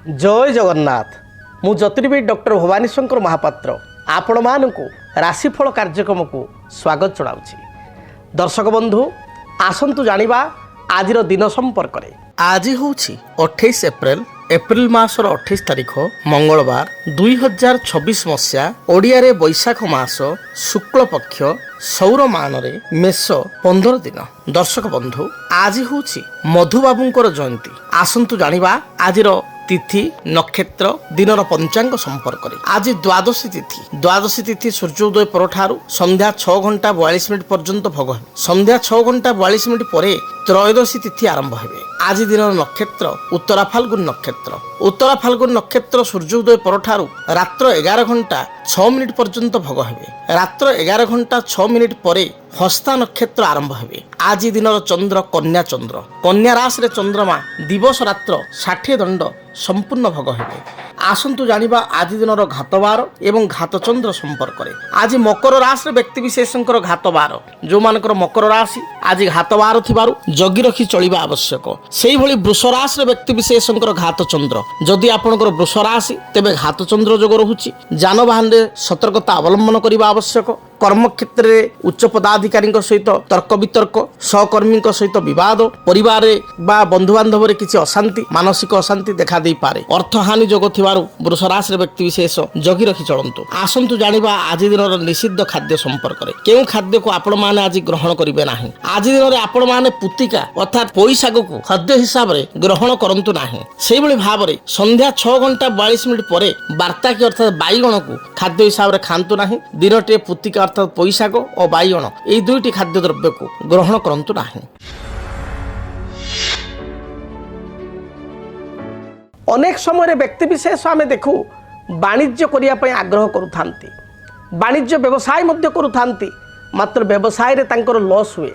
जय जगन्नाथ मु ज्योतिर्विद डॉक्टर भवानी शंकर महापात्र आपण मानक राशिफल कार्यक्रम को स्वागत जनाऊँगी। दर्शक बंधु आसतु जानिबा आजिर दिन संपर्क में। आज हूँ 28 एप्रिल मासर 28 तारीख मंगलवार 2026 मसीहा ओडिया रे बैशाख मास शुक्ल पक्ष सौर मानरे मेष 15 दिन। दर्शक बंधु आज हूँ मधुबाबूंकर जयंती। आसतु जानिबा आजिर तिथि नक्षत्र दिनर पंचांग संपर्क में। आज द्वादशी तिथि सूर्योदय परठारु संध्या 6:42 पर्यंत भोग है। संध्या 6:42 पर त्रयोदशी तिथि आरंभ है। आज दिन नक्षत्र उत्तरा फाल्गुन नक्षत्र सूर्योदय परठारु रात्र 11:06 पर्यंत भोग है। रात्र 11:06 पर हस्ता नक्षत्र आरंभ है। आज दिन चंद्र कन्या राशि रे चंद्रमा दिवस रात्र 60 दंड संपूर्ण भोग है। आसतु जानिबा आज दिन घातबार एवं घातचंद्र संपर्क में। आज मकर राशि व्यक्ति विशेषकर घातबार जो मानकर मकर राशि आज घातबार थिबारु जगी रखी चलिबा आवश्यक। सेही भली वृष राशि व्यक्ति विशेषकर घातचंद्र जदि आपनकर वृष राशि तेबे घातचंद्र जोग रहुछि। जानवाहन रे सतर्कता अवलंबन करिबा आवश्यक। कर्म क्षेत्र में उच्च पदाधिकारी सहित तर्क वितर्क सहकर्मी सहित विवाद परिवार बा बंधु बांधव किसी अशांति मानसिक अशांति देखा दे पारे। अर्थ हानि जोग थिबारु वृष राशि व्यक्ति विशेष जगी रखी चलतु। आसतु जानिबा आज दिन निषिद्ध खाद्य संपर्क में। केउ खाद्य को आपण माने आज ग्रहण करिवे नाही। आज दिन रे आपण माने पुतिका अर्थात पोई शाग को खाद्य हिसाब रे ग्रहण करंतु नाही। सेही भली भाव रे संध्या 6:42 पर वार्ता की अर्थात बाईगण को खाद्य हिसाब रे खांतु नाही। दिनटे पुतिका अर्थात पोईशाग और बाईगण ये दुईटी खाद्य द्रव्य को ग्रहण करंतु नाही। अनेक समय व्यक्ति विशेष आम देखू वाणिज्य करने आग्रह करुथांती, वाणिज्य व्यवसाय मध्य करुथांती। मात्र व्यवसाय रे तांकर लॉस हुए।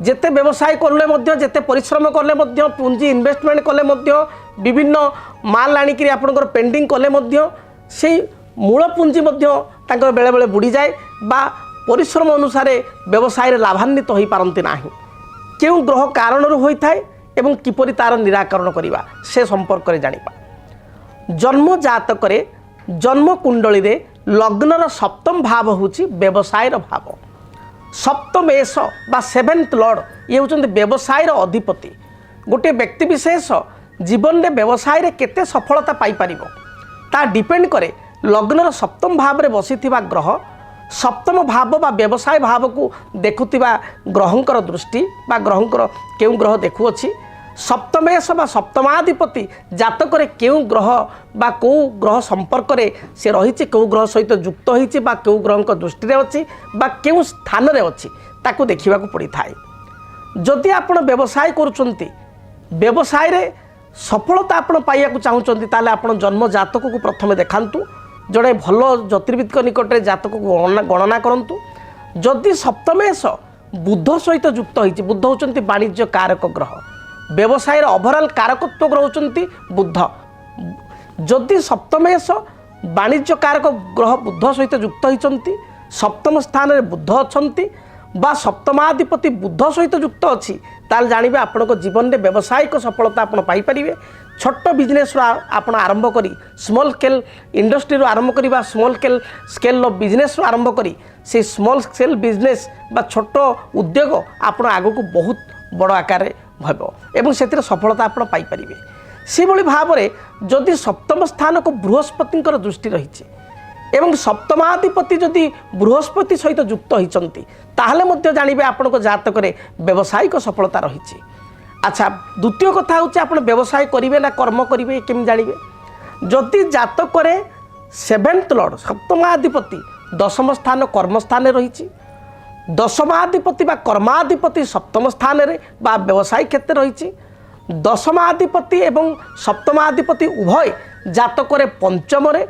जेते व्यवसाय करले मध्य जेते परिश्रम करले मध्य पुंजी इन्वेस्टमेंट कले मध्य विभिन्न माल आनिक आपनकर पेंडिंग कले मध्य से मूल पुंजी मध्य तांकर बेले बेले बुड़ी जाए बा परिश्रम अनुसार व्यवसाय लाभान्वित हो पारती ना। क्यों ग्रह कारण होता है एवं किपरि तार निराकरण करवा से संपर्क में जानिबा। जन्म जातक जन्म कुंडली रे लग्नर सप्तम भाव होची व्यवसायर भाव। सप्तम एस बा सेवेन्थ लॉर्ड ये होचंती व्यवसायर अधिपति। गोटे व्यक्ति विशेष जीवन में व्यवसाय रे केते सफलता पाई परिबो ता डिपेंड करे लग्नर सप्तम भाव रे बसिथिबा ग्रह सप्तम भाव बा व्यवसाय भाव को देखुथिबा ग्रहंकर दृष्टि बा ग्रहंकर केउ ग्रह देखुअछि। सप्तमेश बा सप्तमाधिपति जातक केउ ग्रह बा को ग्रह संपर्क रे से रहिछि केउ ग्रह सहित युक्त होइछि बा केउ ग्रहंक दृष्टि रे अछि बा केउ स्थान रे अछि ताकू देखिबा को पड़ी थाए। जदि आपण व्यवसाय करूछंती व्यवसाय रे सफलता आपण पाइया को चाहुचंती ताले आपण जन्म जातक को प्रथमे देखांतु। जड़े भल ज्योतिर्विद निकट में जातक को गणना करंतु। जदि सप्तमेश बुध सहित युक्त होइछि, बुध होचंती वाणिज्य कारक ग्रह, व्यवसाय ओभरऑल कारकत्व ग्रह होचंती बुध। जदि सप्तमेश वाणिज्य कारक ग्रह बुध सहित युक्त होइचंती सप्तम स्थान रे बुध अछंती बा सप्तमाधिपति बुध सहित युक्त अछि ताल जानिबे आपनको जीवन में व्यावसायिक सफलता आपण पाई परिबे। छोट बिजनेस आपण आरंभ करी स्मॉल स्केल इंडस्ट्री आरंभ करी स्मॉल स्केल बिजनेस आरंभ करी से स्मॉल स्केल बिजनेस बा छोट उद्योग आपण आगो को बहुत बड़ आकार भइबो एवं सेतिर सफलता आपण पाई परिबे। से भली भाव रे जदि सप्तम स्थान को बृहस्पतिंकर दृष्टि रहिछि एवं सप्तमाधिपति जदि बृहस्पति सहित युक्त होइचंती ताहले मध्य जानिबे आपनको जातक रे व्यावसायिक सफलता रहिछि। अच्छा द्वितीय कथा होछि आपण व्यवसाय करिवे ना कर्म करिवे केम जानिबे। जदि जातक रे सेवेन्थ लॉर्ड सप्तमाधिपति दशम स्थान कर्म स्थान रहिछि, दशमाधिपति बा कर्माधिपति सप्तम स्थान रे बा व्यवसाय क्षेत्र रहिछि, दशमाधिपति एवं सप्तमाधिपति उभय जातक रे पंचम रे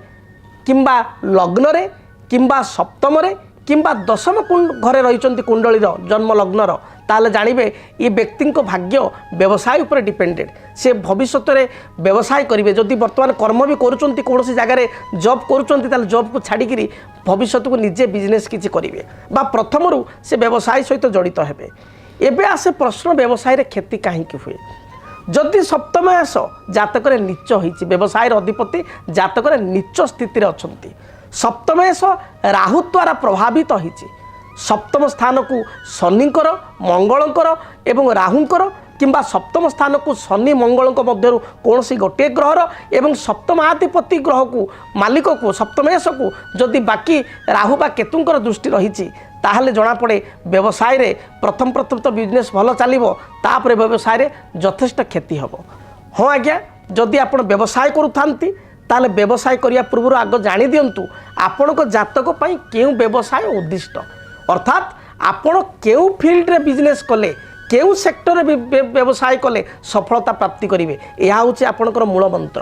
किंबा लग्न रे किंबा सप्तम रे किंबा दशम घरे रही कुंडली जन्म लग्नर ताले जानिबे ये व्यक्ति को भाग्य व्यवसाय उपर डिपेंडेड। से भविष्य में व्यवसाय करेंगे। जदि वर्तमान कर्म भी करुँच कौन जगार जॉब करुँच जॉब को छाड़ी भविष्य को निजे बिजनेस किसी करेंगे बा प्रथम से व्यवसाय सहित जड़ित हेबे। एबे आसे प्रश्न व्यवसाय रे क्षति कहीं हुए। जदि सप्तम आस जातक नीच होती व्यवसाय अधिपति जातक नीच स्थिति अच्छा सप्तम आस राहु द्वारा प्रभावित होती सप्तम स्थान को शनिकर मंगलकर एवं राहुंकर किंबा सप्तम स्थान को शनि मंगल मध्य कौन गोटे ग्रहर एवं सप्तमाधिपति ग्रह को मालिक को सप्तमेश को जदि बाकी राहु बा केतुंकर दृष्टि रही ताहले जना पड़े व्यवसाय रे प्रथम तो बिजनेस भल चलो तापर व्यवसाय रे यथेष्ट क्षति हम। हाँ आज्ञा जदि आप व्यवसाय करूथांती ताहले व्यवसाय करिया पूर्व आग जानी दिंतु आपण जातक पई केउ व्यवसाय उद्दिष्ट अर्थात आपण केउ फील्ड रे बिजनेस कले केउ सेक्टर रे व्यवसाय कले सफलता प्राप्ति करेंगे यह हूँ आपणकर मूल मंत्र।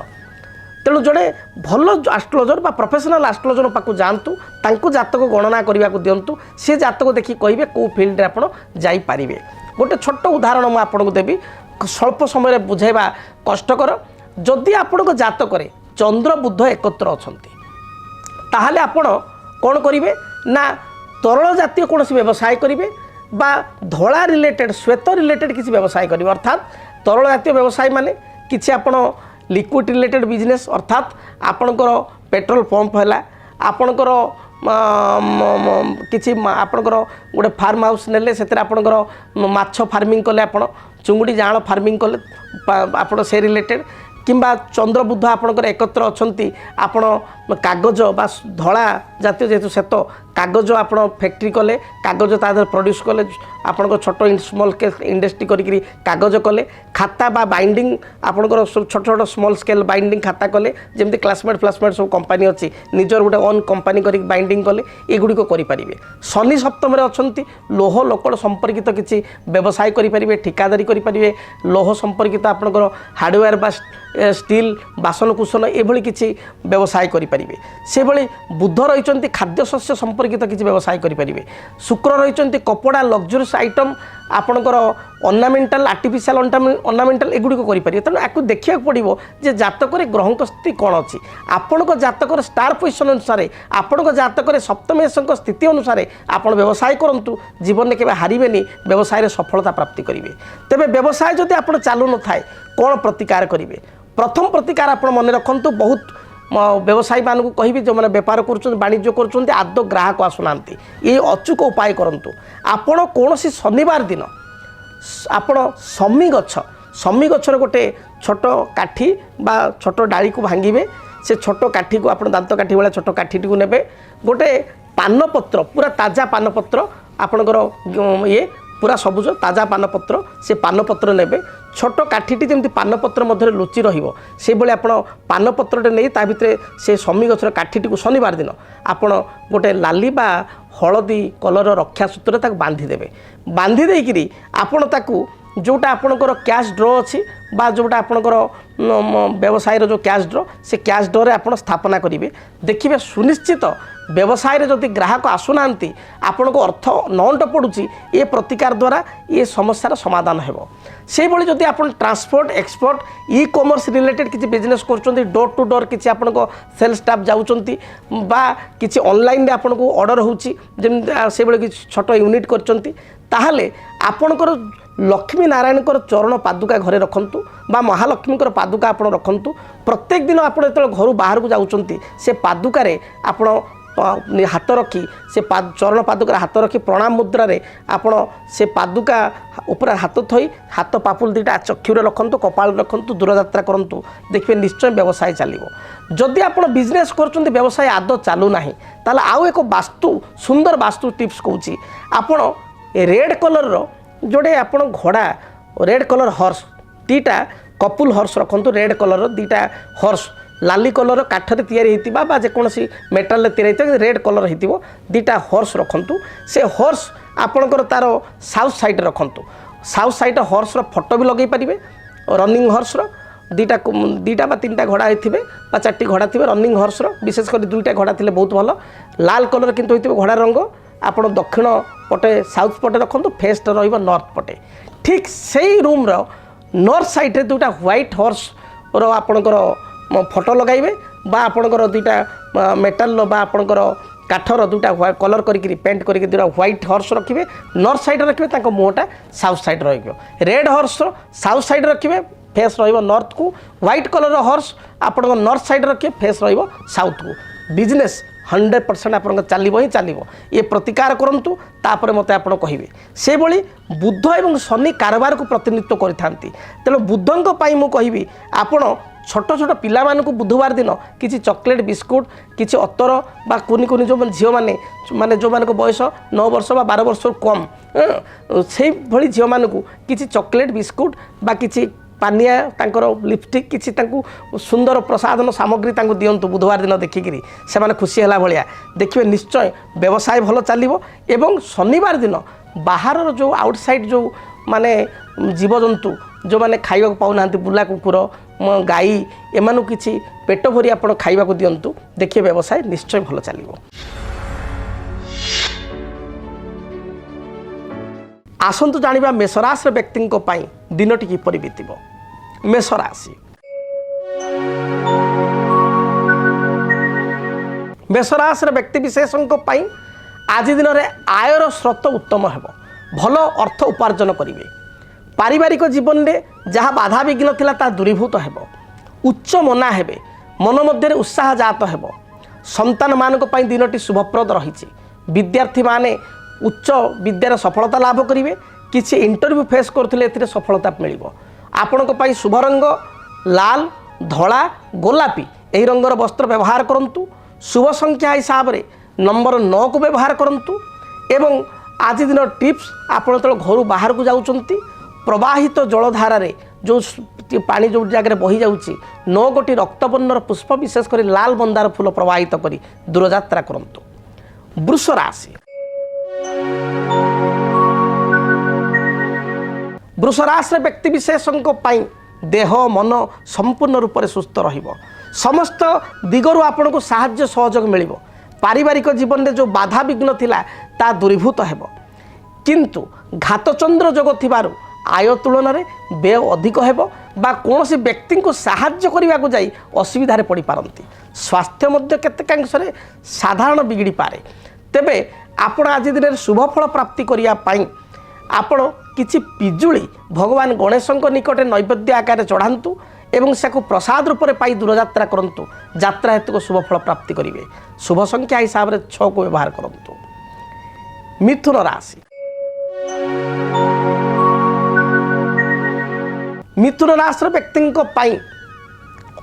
तेणु जड़े भल एस्ट्रोलॉजर बा प्रोफेशनल एस्ट्रोलॉजर पाक जातु तांको जातक गणना करने को दिंतु सी जातक देखी कहे कौ फील्ड आप जापरें। गोटे छोट उदाहरण मुझे आपको देवी स्वल्प समय बुझेबा कष्टकर जदि आपण जातक चंद्र बुध एकत्र अच्छा ताहले आपण कौन करेंगे ना तरल जातीय कौन व्यवसाय करेंगे बा धला रिलेटेड श्वेत रिलेटेड किसी व्यवसाय करेंगे अर्थात तरल जातीय व्यवसाय माने किसी आपण लिक्विड रिलेटेड बिजनेस अर्थात आपणकर पेट्रोल पंप है आपणकर किसी आपणकर गोटे फार्म हाउस नेले से आपणकर माछ फार्मिंग कले आपण चुंगुड़ी जाँळ फार्मिंग कले आपण से रिलेटेड किंबा चंद्र बुध आपणकर एकत्र अच्छी आपण कागज बा धला जातीय जेहेतु श्वेत कागज आप फैक्ट्री कले कागज तादर प्रोड्यूस कले आपण छोट स्मॉल स्केल इंडस्ट्री करी कागज कले खाता बा बाइंडिंग आपणकर छोट छोट स्मॉल स्केल बाइंडिंग खाता कले जमी क्लासमेट फ्लासमेट सब कंपनी अच्छी निजर गोटे ओन कंपनी करी बाइंडिंग कले एगुड़िक करेंगे। शनि सप्तम अच्छा लोह लोकड़ संपर्कित किसी व्यवसाय करेंगे ठिकादारी करेंगे लोह संपर्कित आपणकर हार्डवेयर बा स्टील बासन कुसन ये किसी व्यवसाय करेंगे। से भाई बुध रही खाद्य शस्य संपर्कित किसी व्यवसाय करेंगे। शुक्र रही कपड़ा लग्जरीस आइटम आपणकर अर्नामेंटाल आर्टिफिशियल अर्नामेंटाल एगुड़िक करेंगे। तेणु आपको देखा पड़ो जे जातक ग्रह स्थिति कौन अच्छी आपण जातक स्टार पोजिशन अनुसार आपण जातक सप्तमेश स्थिति अनुसार आप व्यवसाय करूँ जीवन में केवे हारेनि व्यवसाय सफलता प्राप्ति करेंगे। तेज व्यवसाय जदि आप चालू न थाए कौन प्रतिकार करेंगे प्रथम प्रतिकार आप मन रखु बहुत व्यवसायी मानक कहि जो मैंने बेपार कर वाणिज्य कर आदौ ग्राहक आसुना ये अचूक उपाय करूँ आपण कौन शनिवार दिन आपण समी गचर गोटे छोट काठी बा छोट डाली को भांगे से छोट काठी को आप दांत काठी भाया छोट काठी को नेबे गोटे पानपत्र पूरा ताजा पानपत्र आपणकर ये पूरा सबुज ताजा पानपत्र से पानपत्र नेबे छोट काठीटी जमी पानपत्र मध्य लुचि रही आप पानपत्रटे नहीं ता भितर से समी गचर काठीटी को शनिवार दिन आपण गोटे लाली बा हलदी कलर रक्षा सूत्र तक बांधिदेवे बांधि देकरी आपण ताकू जोटा आपणकर कैश ड्र अच्छी बा जोटा आपणकर व्यवसाय जो कैश ड्र से कैश ड्रे आप स्थापना करेंगे। देखिए सुनिश्चित व्यवसाय रे जदि ग्राहक आसुना आपण को अर्थ नंट पड़ुची ये प्रतिकार द्वारा ये समस्यार समाधान हो। से भली जदि आप transport export e commerce related किसी बिजनेस कर डोर टू डोर किसी आपण को सेल स्टाफ जाऊँच बा किसी ऑनलाइन आपन को ऑर्डर होची से भली छोट यूनिट करचंती ताहले आपणकर लक्ष्मी नारायण चरण पादुका घरे रखंतु बा महालक्ष्मी पादुका आप रखंतु प्रत्येक दिन आप घर बाहर को जाऊँच से पादुकार आपण हाथ रखी से चरण पादुका हाथ रखी प्रणाम मुद्रा रे आपण से पादुका ऊपर हाथ थई हाथ पापुल दुटा चक्षुरे रखंतु कपाल रखंतु दूरयात्रा करंतु देखिए निश्चय व्यवसाय चलिबो। जदि आप बिजनेस करछंती व्यवसाय आदौ चालू नाही ताले आउ एक वास्तु सुंदर वास्तु टिप्स कहूँ आपण रेड कलर रो जोड़े आपण घोड़ा रेड कलर हॉर्स दीटा कपुल हॉर्स रखंतु रेड कलर दीटा हॉर्स लाली कलर काठरे तैयारी होता बा जेकोसी मेटाल तैयारी रेड कलर हो दीटा हॉर्स रखंतु से हॉर्स आपणकर तार साउथ साइड रखंतु साउथ साइड हॉर्स फोटो भी लगे पारे रनिंग हॉर्स दीटा बा तीन घोड़ा होते बा चार घोड़ा थे रनिंग हॉर्स विशेषकर दुईटा घोड़ा थे बहुत भल लाल कलर किंतु होते घोड़ा रंग आप दक्षिण पटे साउथ पटे रखंतु फेस्ट नॉर्थ पटे ठीक से रूम नॉर्थ साइड दुटा व्हाइट हॉर्स आपणकर फोटो लगाइबे बा आपणकर दुईटा मेटाल बा आपणकर काठर दुटा कलर करी पेंट करके दुटा व्हाइट हॉर्स रखिए नॉर्थ साइड रखिए मुँहटा south side red horse south side रखिए फेस नॉर्थ को व्हाइट कलर हॉर्स आपन नॉर्थ साइड रखिए फेस साउथ को बिजनेस 100% आपन चलिबो ही चलिबो ये प्रतिकार करंतु तापर मते आपन कहिबे से भली बुध एवं शनि कारोबार को प्रतिनिधित्व करिथांती तेणु बुधंक पई मु कहिबी आपन छोट छोट पिला मानकु बुधवार दिन किसी चॉकलेट बिस्कुट किसी अतर बा कुनी कुनी जो झील माने जो मान बयस 9 वर्ष बा 12 वर्ष कम से भली झील मानकु किसी चॉकलेट बिस्कुट बा किसी पानिया तांकर लिपस्टिक किसी तांकु सुंदर प्रसाधन सामग्री तांकु दियंतु बुधवार दिन देखिकी से माने खुशी हला भलिया देखिए निश्चय व्यवसाय भल चलिबो एवं शनिवार दिन बाहर जो आउटसाइड जो माने जीवजंतु जो माने खाइबा पाउ नांती बुला कुकुर गाई एमानु किछि पेट भरी आपण खाइबा को दियंतु देखिए व्यवसाय निश्चय भल चलिबो। आसंतु जानिबा मेषराशि व्यक्ति दिनटी किपरि बीतिबो। मेषराशि मेषराशि व्यक्ति विशेषों आज दिन में आयर स्रोत उत्तम हेबो भल अर्थ उपार्जन करिवे पारिवारिक जीवन में जहाँ बाधा विघ्न थिला ता दूरीभूत हेबो उच्च मना हेबे मन मध्य उत्साह जात हेबो संतान मानक पई दिनटी शुभप्रद रहिछि विद्यार्थी माने उच्च विद्यार सफलता लाभ करिवे किछि इंटरव्यू फेस करथिले एथिरे सफलता मिलिबो आपणक पई शुभ रंग लाल धला गोलापी एही रंगर वस्त्र व्यवहार करंतु शुभ संख्या हिसाब रे नंबर 9 को व्यवहार करंतु एवं आज दिन टिप्स आपण तो घर बाहर को जाउचंती प्रवाहित जलधारा रे जो पानी जो जगह बही जाउची 9 गोटी रक्तवर्णर पुष्प विशेष कर लाल मंदार फूल प्रवाहित करी दूरयात्रा करंतु। वृष राशि वृष राशि व्यक्ति विशेषों देह मन संपूर्ण रूप से सुस्थ रहिबो समस्त दिगरु आपन को साहाय्य सहयोग मिलिबो पारिवारिक जीवन में जो बाधा विघ्न थिला ता दूरीभूत हेबो किंतु घातचंद्र जोग थिबारु आय तुलन में व्यय अधिक हेबो बा कोनोसी व्यक्ति को साहाय्य करने को जाई असुविधा पड़ पारती स्वास्थ्य मध्य केतेकांशरे साधारण बिगड़ी पारे तेबे आपण आज दिन शुभ फल प्राप्ति करिया पाई आपण किछि पिजुली भगवान गणेशों निकटे नैवेद्य आकार चढ़ातु एवं से प्रसाद रूप में पाई दूरयात्रा करंतु यात्रा हेतु को शुभ फल प्राप्ति करेंगे शुभ संख्या हिसाब से 6 को व्यवहार करंतु। मिथुन राशि मिथुन राशि व्यक्ति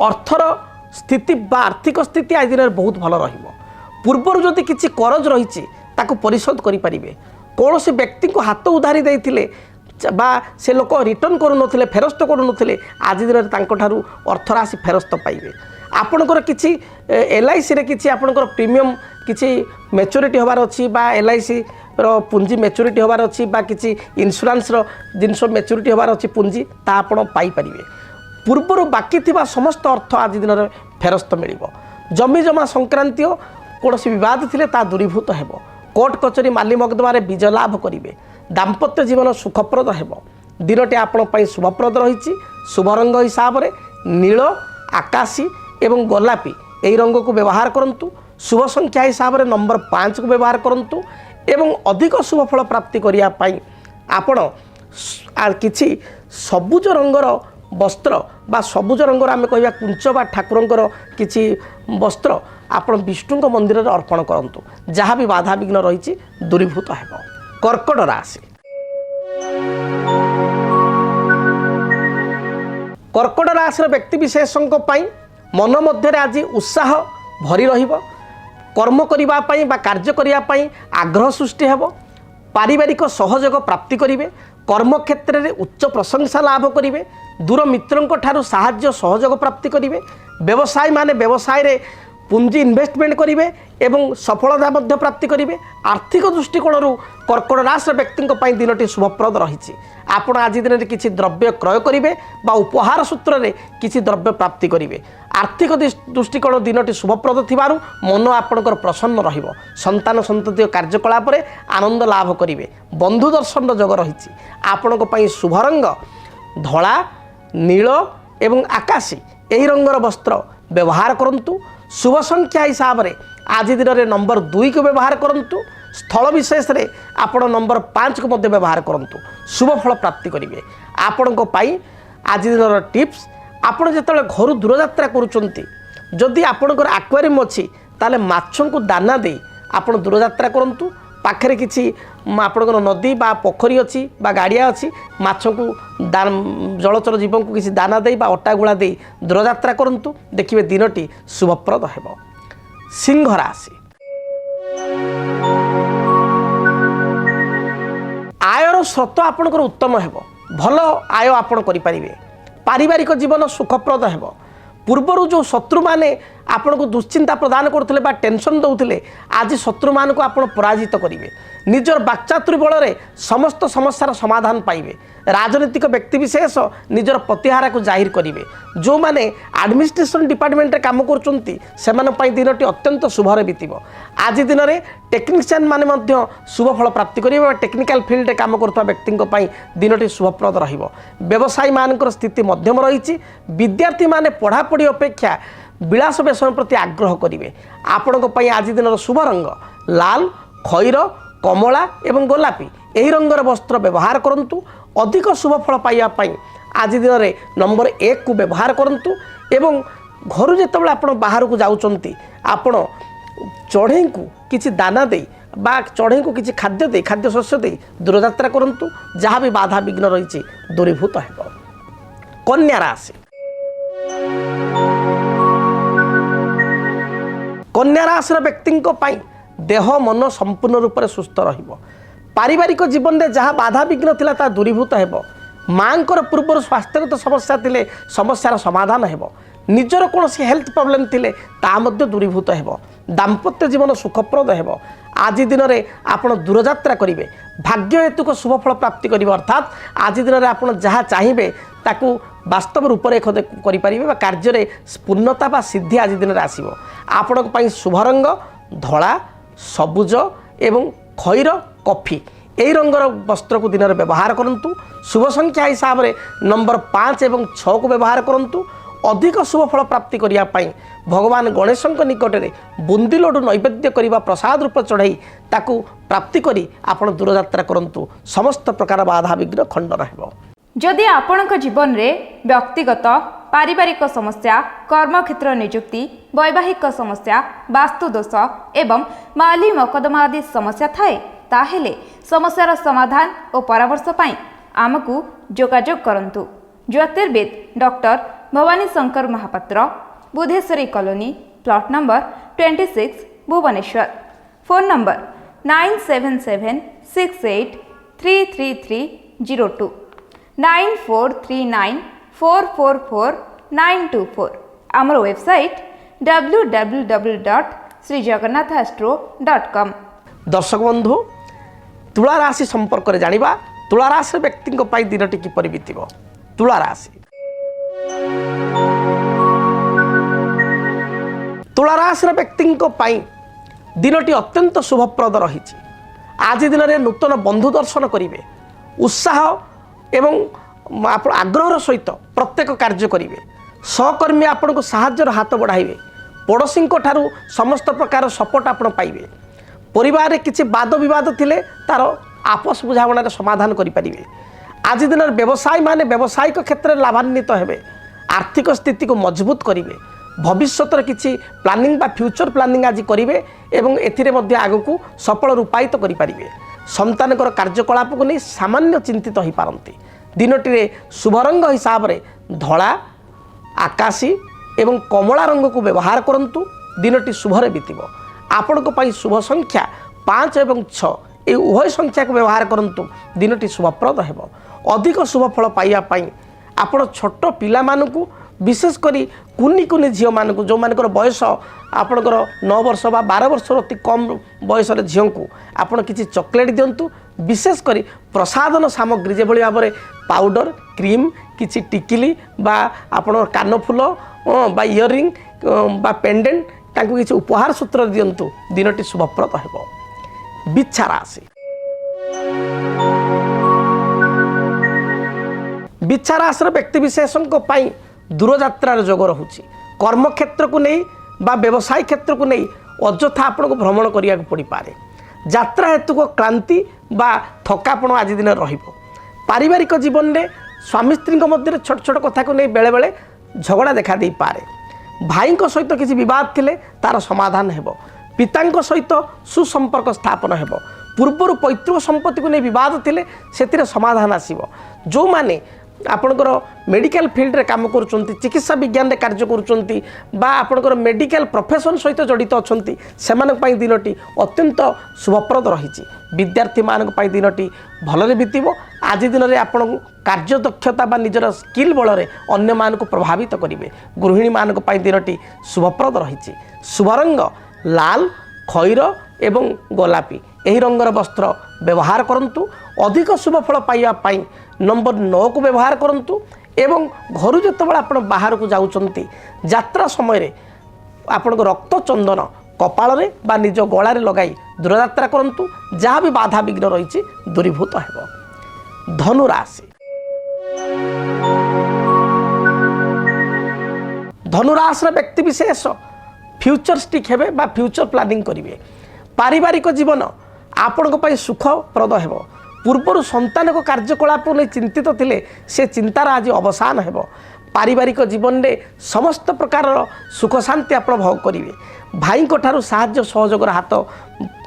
अर्थर स्थिति बा आर्थिक स्थिति आज दिन बहुत भल रहिबो पूर्वर जदि किछि करज रही ताको परिशोध करि परिबे कौन व्यक्ति को हाथ उधारी देइथिले बा से लोक रिटर्न करूनथिले फेरस्त करूनथिले आज दिन तांको अर्थ राशि फेरस्त पाइबे आपणकर किछि LIC रे किछि आपणकर प्रीमियम किछि मैच्योरिटी होबार अछि बा LIC रो पुंजी मैच्योरिटी होबार अछि बा किछि इंश्योरेंस रो जिनस मैच्योरिटी होबार अछि पुंजी ता आपण पाई परिबे पूर्वर बाकी थिबा समस्त अर्थ आज दिन रे फेरस्त मिलिबो जमी जमा संक्रांति कौन विवाद थिले ता दूरीभूत हेबो कोर्ट कचेरी माली मकदमारे विजय लाभ करिवे दाम्पत्य जीवन सुखप्रद हेबो दिनटी आपण पई शुभप्रद रहिछि शुभ रंग हिसाब रे नील आकाशी एवं गोलापी एही रंग को व्यवहार करंतु शुभ संख्या हिसाब रे नंबर 5 को व्यवहार करंतु एवं अधिक शुभ फल प्राप्ति करिया पई आपण किछि सबुज रंगर वस्त्र बा सबुज रंगर आमे कहबा कुंच बा ठाकुरंकर किछि वस्त्र आपण विष्णु मंदिर में अर्पण करंतु जहाँ भी बाधा विघ्न रही दूरीभूत हेबो। कर्कट राशि कर्कट राशि व्यक्ति विशेषों मन मध्य आज उत्साह भरी रहिबो कर्म करिबा पई बा कार्य करिया पई आग्रह सृष्टि हेबो पारिवारिक सहयोग प्राप्ति करिवे कर्म क्षेत्र में उच्च प्रशंसा लाभ करिवे दूर मित्रों ठारू साहाय्य सहयोग प्राप्ति करिवे व्यवसाय माने व्यवसाय रे पुंजी इन्वेस्टमेंट करिवे एवं सफलता मध्य प्राप्ति करिवे आर्थिक दृष्टिकोण कर्कट राशि व्यक्ति दिनटी शुभप्रद रही आपण आज दिन में किसी द्रव्य क्रय करिवे बा उपहार सूत्र में किसी द्रव्य प्राप्ति करिवे आर्थिक दृष्टिकोण दिनटी शुभप्रद थिबारु मन आपणकर प्रसन्न रहिबो संतान संतति कार्यकलाप रे आनंद लाभ करिवे बंधु दर्शन जोग रही आपणक पई शुभ रंग धला नील एवं आकाशी एही रंगर वस्त्र व्यवहार करंतु शुभ संख्या हिसाब रे आज दिन में नंबर 2 को व्यवहार करंतु स्थल विशेष रे आपण नंबर 5 को मध्य व्यवहार करंतु शुभ फल प्राप्ति करिवे आपणक पई आज दिन टिप्स आपण जो घर दूरयात्रा करुँच जदि आपणकर आक्वारियम अच्छी ताले माछों को दाना दे आपण दूरयात्रा करूँ पाखे किसी आपणकर नदी बा पोखरी अच्छी बा गाड़िया अच्छी माछों को जलचर जीव को किसी दाना दे बा अटा गुड़ा दे दूरयात्रा करूँ देखिए दिनटी शुभप्रद हो। सिंह राशि आयर स्रोत आपणकर उत्तम हो भल आय आपण करें पारिवारिक जीवन सुखप्रद हो पूर्वर जो शत्रु माने आपण को दुश्चिंता प्रदान करते बा टेंशन दौले आज शत्रु मान को आपण पराजित करेंगे निजर बाक्चातुरी बल समस्त समस्यार समाधान पाइबे राजनीतिक व्यक्तिविशेष निजर प्रतिहारा को जाहिर करेंगे जो माने एडमिनिस्ट्रेशन डिपार्टमेंट काम कर दिनटी अत्यंत शुभर बीत आज दिन में टेक्नीशियन माने शुभ फल प्राप्ति करेंगे टेक्निकल फील्ड काम करुवा व्यक्ति दिनटी शुभप्रद रहिबो। व्यवसायी मानकर स्थिति मध्यम रही विद्यार्थी माने पढ़ापढ़ी अपेक्षा विलास व्यसन प्रति आग्रह करेंगे आपण आज दिन शुभ रंग लाल खैर कमला एवं गोलापी यही रंगर वस्त्र व्यवहार करंतु अधिक शुभ फल पाइबा आज दिन में नंबर 1 को व्यवहार करंतु एवं घर जिते आप बाहर को जाउचंती आपण चढ़ई को किसी दाना दे बा चढ़ई को किसी खाद्य दे खाद्य शस्य दे दूरयात्रा करंतु जहाँ भी बाधा विघ्न रही दूरीभूत हो। कन्या राशि कन्या राशि व्यक्ति देह मन संपूर्ण रूप से सुस्थ रहिबो पारिवारिक जीवन में जहाँ बाधा विघ्न थिला ता दूरीभूत हेबो मांकर पूर्व स्वास्थ्यगत समस्या थिले समस्यार समाधान हेबो निजर कौन हेल्थ प्रॉब्लम थिले ता मध्य दूरीभूत हेबो दाम्पत्य जीवन सुखप्रद हेबो आज दिन में आपण दूरयात्रा करेंगे भाग्य हेतुक शुभ फल प्राप्ति करेंगे अर्थात आज दिन में आप जहाँ चाहिए ताकू वास्तव रूपरेख करें कार्य पूर्णता बा सिद्धि आज दिन में आसो आपण शुभ रंग धला सबुज एवं खैर कफी यही रंगर वस्त्र को दिन में व्यवहार करूँ शुभ संख्या हिसाब से नंबर 5 एवं 6 को व्यवहार करूँ अधिक शुभ फल प्राप्ति करने भगवान गणेश निकट में बुंदी लड्डू नैवेद्य करने प्रसाद रूप चढ़ाई ताकू प्राप्ति करी आपण दूरयात्रा करूँ समस्त प्रकार बाधा विघ्न खंड रहिबो। जदि आपणक जीवन में व्यक्तिगत पारिवारिक समस्या कर्मक्षेत्र नियुक्ति वैवाहिक समस्या वास्तु दोष एवं माली मकदमा आदि समस्या थाए ताहेले समस्यार समाधान और परामर्श पाई आमको जोगाजोग करंतु। ज्योतिर्विद doctor Bhabani Shankar Mahapatra Budheswari colony plot number 26 Bhubaneswar phone number 9776833302 9439444924 आमर वेबसाइट www.srijagannathastro.com। दर्शक बंधु तुला राशि संपर्क में जानिबा तुला राशि व्यक्ति दिनटी किपरि बीतिबो। तुला राशि तुला राशि व्यक्ति दिनटी अत्यंत शुभप्रद रही आज दिन में नूतन बंधु दर्शन करेंगे उत्साह एवं आग्रहर सहित प्रत्येक कार्य करेंगे सहकर्मी आपण को साहाय्यर हाथ बढ़ाइबे पड़ोशी ठारू समस्त प्रकार सपोर्ट आप पाइबे परिवार में किसी वाद विवाद थिले तार आपस बुझामणार समाधान करें आज दिन व्यवसायी माने व्यावसायिक क्षेत्र में लाभान्वित हेबे आर्थिक स्थिति को मजबूत करेंगे भविष्य किसी प्लानिंग बा फ्यूचर प्लानिंग आज करेंगे एवं एथिरे मध्य आगकू सफल रूपायित करें संतानकर कार्यकलाप को नहीं सामान्य चिंतित हो पारती दिनटी शुभ रंग हिसाब से धला आकाशी एवं कमला रंग को व्यवहार करंतु दिनटी शुभरे बीतिब आपण शुभ संख्या 5 एवं 6 ये उभय संख्या को व्यवहार करंतु दिनटी शुभप्रद हेबो अधिक शुभ फल पाइबा आपण छोट पिला मानकू विशेष करी कुनी कुनी झील मानक जो मानकर बयस आपणकर 9 वर्ष बा 12 वर्ष अति कम बयस झील को आपण किसी चॉकलेट दिंतु विशेष करी प्रसादन सामग्री जो भाव में पाउडर क्रीम किसी टिकिली बा आपण कानफुल बा इयरिंग बा पेंडेंट तांको किसी उपहार सूत्र दिंतु दिनटी शुभप्रद हेबो। बिच्छा राशि बिच्छा राशि व्यक्ति विशेषों दूरयात्रार जोग रहुछि कर्मक्षेत्र को नहीं बा व्यवसाय क्षेत्र को नहीं अଯଥା आपण को भ्रमण करिया पड़ी पारे यात्रा हेतु को क्लांति बा थकापण आज दिन रहिबो पारिवारिक जीवन में स्वामी स्त्री मध्य छोट छोट कथा को नहीं बेले बेले झगड़ा देखा दे पारे। भाई सहित किसी बद थिले तार समाधान हेबो। पिता सहित सुसंपर्क स्थापन हेबो। पूर्वर पैतृक संपत्ति को नहीं बद थिले से समाधान आसीबो। जो माने आपणकर मेडिकल फील्ड रे काम करुचंती, चिकित्सा विज्ञान रे कार्य करुचंती बा आपणकर मेडिकल प्रोफेशन सहित जड़ित अछंती सेमानक पई दिनटी अत्यंत शुभप्रद रहिछि। विद्यार्थी मानक पई दिनटी भलरे बीतिबो। आज दिन रे आपण कार्य दक्षता बा निजर स्किल बल रे अन्य मानक प्रभावित करिवे। गृहिणी मानक पई दिनटी शुभप्रद रहिछि। शुभ रंग लाल, खैर एवं गोलापी एही रंगर वस्त्र व्यवहार करंतु। अधिक शुभ फल पाइबा पाई नंबर 9 को व्यवहार करंतु। एवं घर जेतेबेले आपण बाहर को जाउचंती यात्रा समय रे आपण रक्त चंदन कपाल रे बा निज गला रे लगाई दूरयात्रा करंतु। जहाँ भी बाधा विघ्न रही दूरीभूत हेबो। धनु राशि। धनु राशि व्यक्ति विशेष फ्यूचरिस्टिक हेबे बा फ्यूचर प्लानिंग करिवे। पारिवारिक जीवन आपण को सुखप्रद हेबो। पूर्वर संतान को कार्यकलाप नहीं चिंतित थिले से चिंतार आज अवसान हेबो। पारिवारिक जीवन में समस्त प्रकार सुख शांति आप भोग करेंगे। भाई ठारू साहाय्य सहयोग हाथ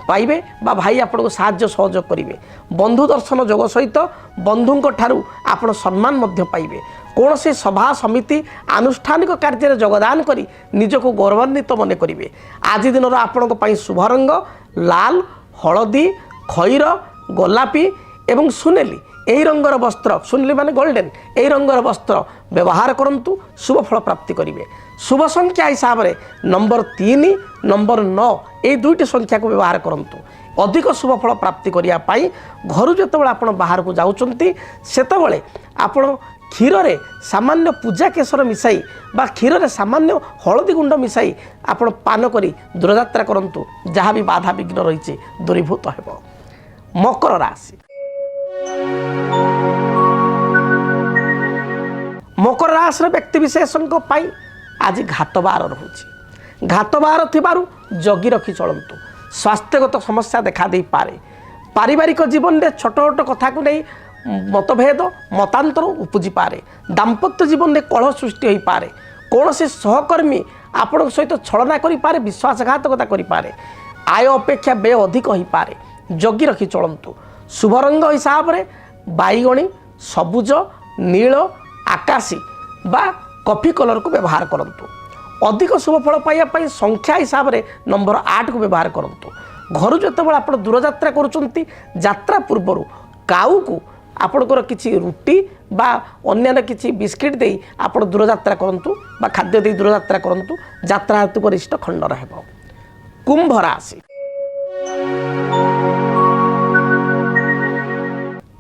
पाइबे बा भाई आपन को साहाय्य सहयोग करेंगे। बंधु दर्शन जोग सहित बंधु ठारू आपण सम्मान मध्य पाइबे। कौन से सभा समिति आनुष्ठानिक कार्य योगदान करी निजको गौरवान्वित मन करेंगे। आज दिन आपण शुभ रंग लाल, हलदी, खैर, गोलापी एवं सुनेली यही रंगर वस्त्र, सुनेली माने गोल्डन, यही रंगर वस्त्र व्यवहार करंतु। शुभ फल प्राप्ति करेंगे। शुभ संख्या हिसाब से नंबर 3, नंबर 9 ये दुईटी संख्या को व्यवहार करंतु। अधिक शुभ फल प्राप्ति करिया पाई घर जेतेबेले आपण बाहर को जाउचंती सेतेबेले आपण क्षीर रे सामान्य पूजा केसर मिसाई बा क्षीर रे सामान्य हलदी गुंड मिसाई आपण पान करी दूरयात्रा करंतु। जहाँ भी बाधा विघ्न रही दूरीभूत हेबो। मकर राशि। मकर राशि व्यक्ति विशेषों आज घातबार रहुछि। घातबार थिबारु जगी रखी चलंतु। स्वास्थ्यगत समस्या देखा दे पारे। पारिवारिक जीवन में छोट छोट कथा को नहीं मतभेद मतांतर उपजी पारे। दाम्पत्य जीवन में कलह सृष्टि हो पारे। कौन से सहकर्मी आपण सहित छलना करि पारे, विश्वासघातकता करि पारे। आय अपेक्षा व्यय अधिक हो पारे। जगी रखी चलंतु। शुभ रंग हिसाब से बैगणी, सबुज, नील, आकाशी बा कॉफी कलर को व्यवहार करंतु। अधिक शुभ फल पाइबा संख्या हिसाब से नंबर 8 को व्यवहार करंतु। घर जेतेबेले आप दूरयात्रा करुचंती यात्रा पूर्वर काऊ को आपणकर किसी रुटी बा अन्य किसी बिस्किट दे आप दूरयात्रा करंतु बा खाद्य दे दूरयात्रा करंतु। यात्रा हेतु गरिष्ठ खंडर हेबो। कुंभ राशि।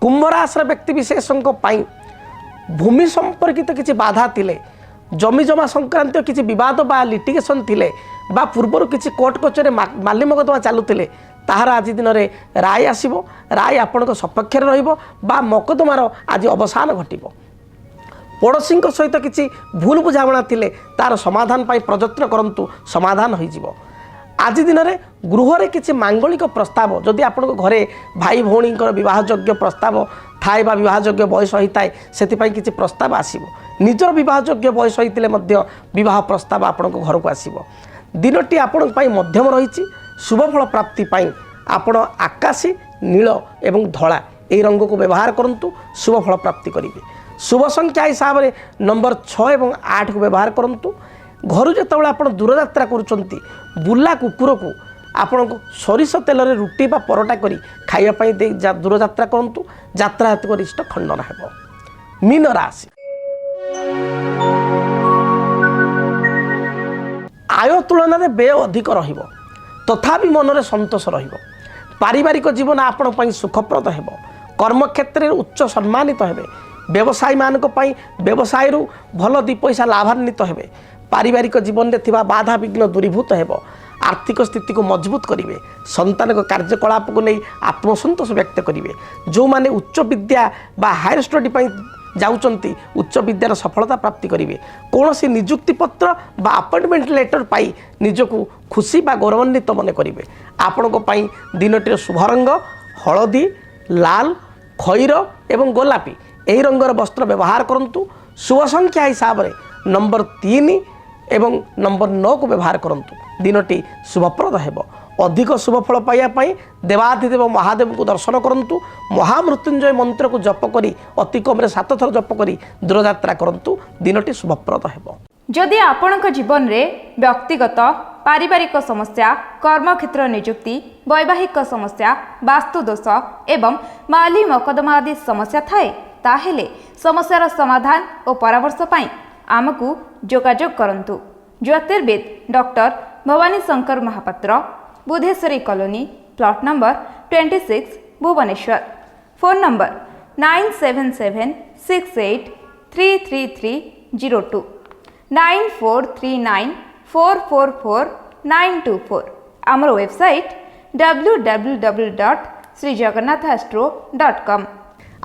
कुंभ राशि व्यक्ति विशेषों भूमि संपर्कित किसी बाधा थिले, जमी जमा संक्रांत किसी विवाद बा लिटिगेशन थिले बा पूर्वर किसी कोर्ट कचेरी माली मकदमा चलुथिले ताहार आज दिन में राय आसीबो। राय आपण सपक्ष रहिबो बा मकदमार आज अवसान घटिबो। पड़ोसी सहित किसी भूल बुझामणा थिले तार समाधान पाई प्रयत्न करंतु, समाधान होई जिवो। आज दिन में गृह रे किसी मांगलिक प्रस्ताव जदि आपण घरे भाई भौणी विवाहयोग्य प्रस्ताव थाए बा विवाहयोग्य बयस होता है से किसी प्रस्ताव आसीबो। निजर विवाहयोग्य बयस होइतिले मध्य विवाह प्रस्ताव आपण घर को आसीबो। दिनटी आपण पाई मध्यम रही। शुभ फल प्राप्ति पाई आपण आकाशी, नील एवं धला यही रंग को व्यवहार करंतु। शुभ फल प्राप्ति करेंगे। शुभ संख्या हिसाब से नंबर 6 और 8 को व्यवहार करंतु। घर जेतेबेले आपण दूरयात्रा करुचंती बुला कुकुर को आपण सरिष तेल रे रुटी बा परोटा करी खाइबा पई दे दूरयात्रा करंतु। यात्रा हेतु गरिष्ठ खंडन हेबो। मीन राशि। आय तुलन में व्यय अधिक रहिबो तथापि मन में संतोष रहिबो। पारिवारिक जीवन आपण पई सुखप्रद हेबो। कर्म क्षेत्र में उच्च सम्मानित हेबे। व्यवसायी मानक पई व्यवसाय रु भल 2 पैसा लाभान्वित हेबे। पारिवारिक जीवन में थिबा बाधा विघ्न दूरीभूत हेबो। आर्थिक स्थिति को मजबूत करेंगे। संतान कार्यकलाप को नहीं आत्मसंतोष व्यक्त करेंगे। जो माने उच्च विद्या बा हायर स्टडी पई जाउचंती उच्च विद्यार सफलता प्राप्ति करेंगे। कौन सी नियुक्ति पत्र बा अपॉइंटमेंट लेटर पाई निजको खुशी बा गौरवान्वित मन करेंगे। आपण को पाई दिनटीर शुभ रंग हलदी, लाल, खैर एवं गोलापी ଏହି ରଙ୍ଗର ବସ୍ତ୍ର ବ୍ୟବହାର କରନ୍ତୁ। ଶୁଭ ସଂଖ୍ୟା ହିସାବରେ ନମ୍ବର 3 ଏବଂ ନମ୍ବର 9କୁ ବ୍ୟବହାର କରନ୍ତୁ। ଦିନଟି ଶୁଭପ୍ରଦ ହେବ। ଅଧିକ ଶୁଭ ଫଳ ପାଇବା ପାଇଁ ଦେବାଧିଦେବ ମହାଦେବଙ୍କୁ ଦର୍ଶନ କରନ୍ତୁ। ମହାମୃତ୍ୟୁଞ୍ଜୟ ମନ୍ତ୍ରକୁ ଜପ କରି ଅତି କମରେ 7 ଥର ଜପ କରି ଦୂରଯାତ୍ରା କରନ୍ତୁ। ଦିନଟି ଶୁଭପ୍ରଦ ହେବ। ଯଦି ଆପଣଙ୍କ ଜୀବନରେ ବ୍ୟକ୍ତିଗତ ପାରିବାରିକ ସମସ୍ୟା, କର୍ମକ୍ଷେତ୍ର ନିଯୁକ୍ତି, ବୈବାହିକ ସମସ୍ୟା, ବାସ୍ତୁ ଦୋଷ ଏବଂ ମାଲି ମକଦ୍ଦମା ଆଦି ସମସ୍ୟା ଥାଏ, ତାହେଲେ ସମସ୍ୟାର ସମାଧାନ ଓ ପରାମର୍ଶ ପାଇଁ ଆମକୁ ଯୋଗାଯୋଗ କରନ୍ତୁ। ଜ୍ୟୋତିର୍ବିଦ doctor Bhabani Shankar Mahapatra, Budheswari colony, plot number 26, Bhubaneswar. Phone number 9776833302 9439444924। ଆମର ୱେବସାଇଟ୍ www.srijagannathastro.com।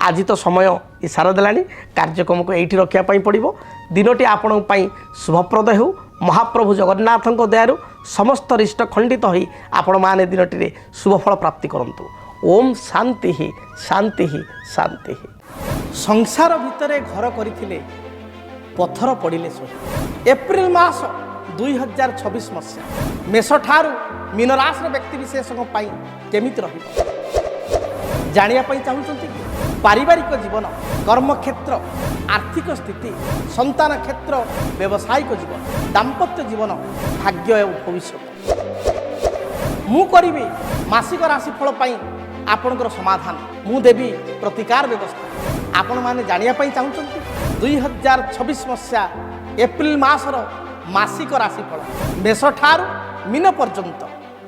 ଆଜି ତ ସମୟ ଇସାରା ଦେଲାଣି। କାର୍ଯ୍ୟକ୍ରମକୁ ଏଇଠି ରଖିବା ପାଇଁ ପଡ଼ିବ। ଦିନଟି ଆପଣଙ୍କ ପାଇଁ ଶୁଭପ୍ରଦ ହେଉ। ମହାପ୍ରଭୁ ଜଗନ୍ନାଥଙ୍କ ଦୟାରୁ ସମସ୍ତ ରିଷ୍ଟ ଖଣ୍ଡିତ ହୋଇ ଆପଣମାନେ ଦିନଟିରେ ଶୁଭଫଳ ପ୍ରାପ୍ତି କରନ୍ତୁ। ଓମ୍ ଶାନ୍ତି ଶାନ୍ତି ଶାନ୍ତି। ସଂସାର ଭିତରେ ଘର କରିଥିଲେ ପଥର ପଡ଼ିଲେ ସହି। ଏପ୍ରିଲ ମାସ 2026 ମସିହା ମେଷଠାରୁ ମୀନ ରାଶିର ବ୍ୟକ୍ତିବିଶେଷଙ୍କ ପାଇଁ କେମିତି ରହିବ ଜାଣିବା ପାଇଁ ଚାହୁଁଛନ୍ତି କି? ପାରିବାରିକ ଜୀବନ, କର୍ମକ୍ଷେତ୍ର, ଆର୍ଥିକ ସ୍ଥିତି, ସନ୍ତାନ କ୍ଷେତ୍ର, ବ୍ୟବସାୟିକ ଜୀବନ, ଦାମ୍ପତ୍ୟ ଜୀବନ, ଭାଗ୍ୟ ଏବଂ ଭବିଷ୍ୟତ। ମୁଁ କରିବି ମାସିକ ରାଶିଫଳ ପାଇଁ ଆପଣଙ୍କର ସମାଧାନ। ମୁଁ ଦେବି ପ୍ରତିକାର ବ୍ୟବସ୍ଥା। ଆପଣମାନେ ଜାଣିବା ପାଇଁ ଚାହୁଁଛନ୍ତି 2026 ମସିହା ଏପ୍ରିଲ ମାସର ମାସିକ ରାଶିଫଳ ମେଷଠାରୁ ମୀନ ପର୍ଯ୍ୟନ୍ତ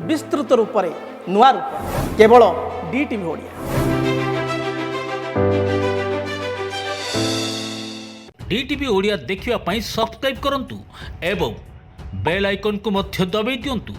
ବିସ୍ତୃତ ରୂପରେ ନୂଆ ରୂପ କେବଳ DTV ଓଡ଼ିଆ। DTV ଓଡ଼ିଆ ଦେଖିବା ପାଇଁ ସବସ୍କ୍ରାଇବ୍ କରନ୍ତୁ ଏବଂ ବେଲ୍ ଆଇକନ୍କୁ ମଧ୍ୟ ଦବାଇ ଦିଅନ୍ତୁ।